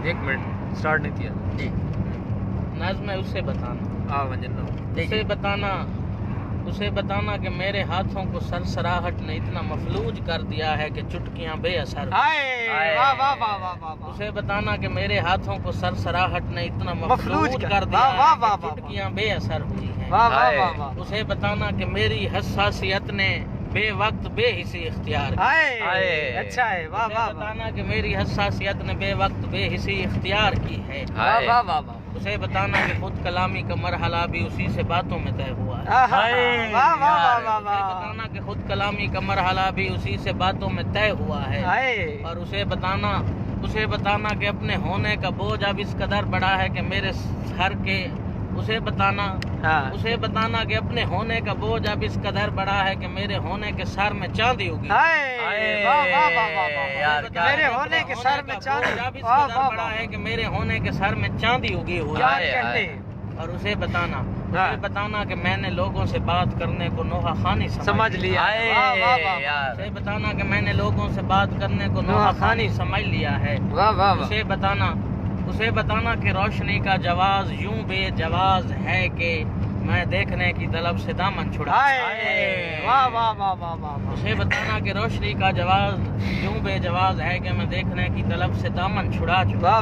ایک minute start نہیں کیا جی نظم ہے اسے بتانا اسے بتانا کہ میرے ہاتھوں کو سرسراہٹ نے اتنا مفلوج کر دیا ہے کہ چٹکیاں بے اثر اسے بتانا کہ میرے ہاتھوں کو سرسراہٹ نے اتنا مفلوج کر دیا ہے کہ چٹکیاں بے اثر ہوئی ہیں اسے بتانا کہ میری حساسیت نے بے وقت بے حسی اختیار کی اچھا ہے واہ واہ بتانا کہ میری حساسیت نے بے وقت بے حسی اختیار کی ہے اسے بتانا کہ خود کلامی کا مرحلہ بھی اسی سے باتوں میں طے ہوا ہے بتانا کہ خود کلامی کا مرحلہ بھی اسی سے باتوں میں طے ہوا ہے اور اسے بتانا کہ اپنے ہونے کا بوجھ اب اس قدر بڑا ہے کہ میرے سر کے اسے بتانا کہ اپنے ہونے کا بوجھ اب اس قدر بڑا ہے کہ میرے ہونے کے سر میں چاندی ہوگی میرے ہونے کے سر میں چاندی اب اس قدر بڑا ہے کہ میرے ہونے کے سر میں چاندی ہوگی اور اسے بتانا کہ میں نے لوگوں سے بات کرنے کو نوحہ خانی سمجھ لیا اسے بتانا کہ میں نے لوگوں سے بات کرنے کو نوحہ خانی سمجھ لیا ہے اسے بتانا کہ روشنی کا جواز یوں بے جواز ہے کہ میں دیکھنے کی طلب سے دامن چھڑا اسے بتانا کہ روشنی کا جواز یوں بے جواز ہے کہ میں دیکھنے کی طلب سے دامن چھڑا چکا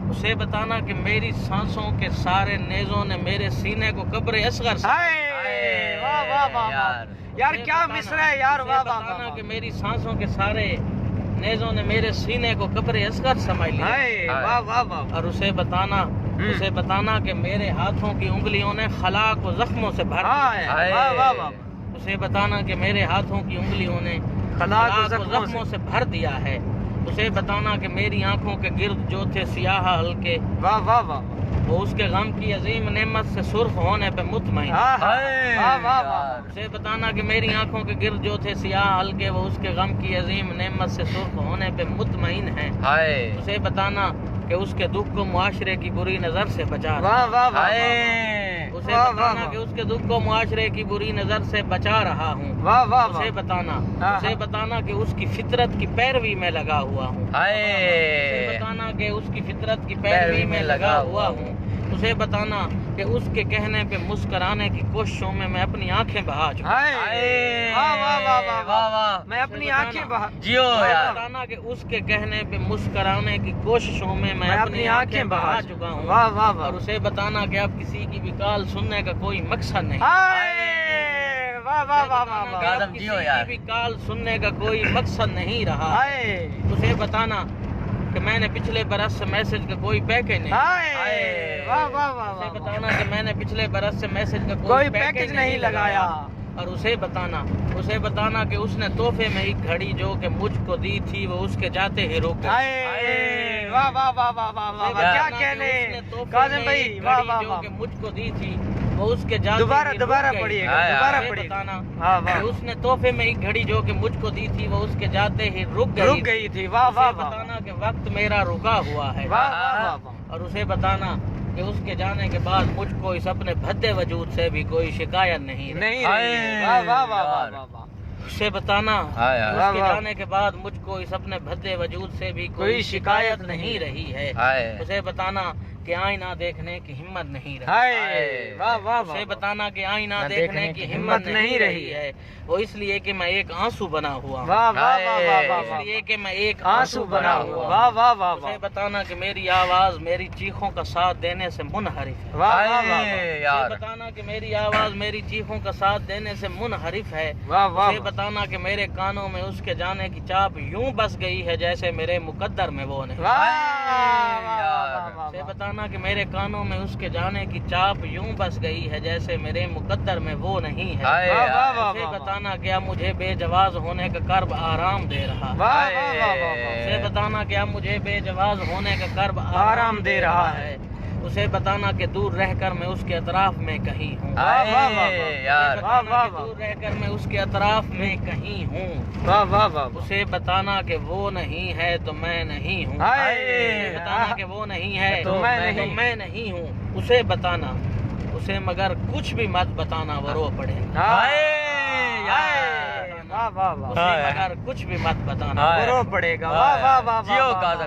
اسے بتانا کہ میری سانسوں کے سارے نیزوں نے میرے سینے کو قبر اصغر یار کیا مصرع ہے یار بتانا کہ میری سانسوں کے سارے نیزوں نے میرے سینے کو قبر اصغر سمجھ لیا اور اسے بتانا کہ میرے ہاتھوں کی انگلیوں نے خلا کو زخموں سے بھر دیا اسے بتانا کہ میرے ہاتھوں کی انگلیوں نے خلا کو زخموں سے بھر دیا ہے اسے بتانا کہ میری آنکھوں کے گرد جو تھے سیاہ ہلکے وہ اس کے غم کی عظیم نعمت سے سرخ ہونے پہ مطمئن اسے بتانا کہ میری آنکھوں کے گرد جو تھے سیاہ ہلکے وہ اس کے غم کی عظیم نعمت سے سرخ ہونے پہ مطمئن ہیں اسے بتانا کہ اس کے دکھ کو معاشرے کی بری نظر سے بچا رہا اسے بتانا کہ اس کے دکھ کو معاشرے کی بری نظر سے بچا رہا ہوں اسے بتانا کہ اس کی فطرت کی پیروی میں لگا ہوا ہوں اسے بتانا کہ اس کی فطرت کی پیروی میں لگا ہوا ہوں اسے بتانا کہ اس کے کہنے پہ مسکرانے کی کوششوں میں میں اپنی آنکھیں بہا چکا میں اپنی آنکھیں بتانا کہ اس کے کہنے پہ مسکرانے کی کوششوں میں میں اپنی آنکھیں بہا چکا ہوں اور اسے بتانا کہ اب کسی کی بھی کال سننے کا کوئی مقصد نہیں کسی کی بھی کال سننے کا کوئی مقصد نہیں رہا اسے بتانا کہ میں نے پچھلے برس سے میسج کا کوئی پیکج نہیں اسے بتانا کہ میں نے پچھلے برس سے میسج کا کوئی پیکج نہیں لگایا اور اسے بتانا کہ اس نے تحفے میں ایک گھڑی جو کہ مجھ کو دی تھی وہ اس کے جاتے ہی روک گئی کیا کہنے کاظم بھائی جو کہ مجھ کو دی تھی وہ اس کے جاتے دوبارہ پڑھیے بتانا اس نے تحفے میں ایک گھڑی جو کہ مجھ کو دی تھی وہ اس کے جاتے ہی رک گئی تھی بتانا کہ وقت میرا رکا ہوا ہے اور اسے بتانا کہ اس کے جانے کے بعد مجھ کو اس اپنے بھدے وجود سے بھی کوئی شکایت نہیں اسے بتانا اس کے جانے کے بعد مجھ کو اس اپنے بھدے وجود سے بھی کوئی شکایت نہیں رہی ہے اسے بتانا کہ آئینہ دیکھنے کی ہمت نہیں رہی اسے بتانا کہ آئینہ دیکھنے کی ہمت نہیں رہی ہے وہ اس لیے کہ میں ایک آنسو بنا ہوا اس لیے کہ میں ایک آنسو بنا ہوا اسے بتانا کہ میری آواز میری چیخوں کا ساتھ دینے سے منحرف ہے اسے بتانا کہ میری آواز میری چیخوں کا ساتھ دینے سے منحرف ہے اسے بتانا کہ میرے کانوں میں اس کے جانے کی چاپ یوں بس گئی ہے جیسے میرے مقدر میں وہ نہیں اسے بتانا کہ میرے کانوں میں اس کے جانے کی چاپ یوں بس گئی ہے جیسے میرے مقدر میں وہ نہیں ہے اسے بتانا کہ اب مجھے بے جواز ہونے کا کرب آرام دے رہا اسے بتانا کہ اب مجھے بے جواز ہونے کا کرب آرام دے رہا ہے اسے بتانا کہ دور رہ کر میں اس کے اطراف میں کہیں ہوں دور رہ کر میں اس کے اطراف میں کہیں ہوں اسے بتانا کہ وہ نہیں ہے تو میں نہیں ہوں بتانا کہ وہ نہیں ہے تو میں نہیں ہوں اسے بتانا اسے مگر کچھ بھی مت بتانا وہ رو پڑے واہ واہ واہ مگر کچھ بھی مت بتانا برو پڑے گا واہ واہ واہ جیو واہ کاظم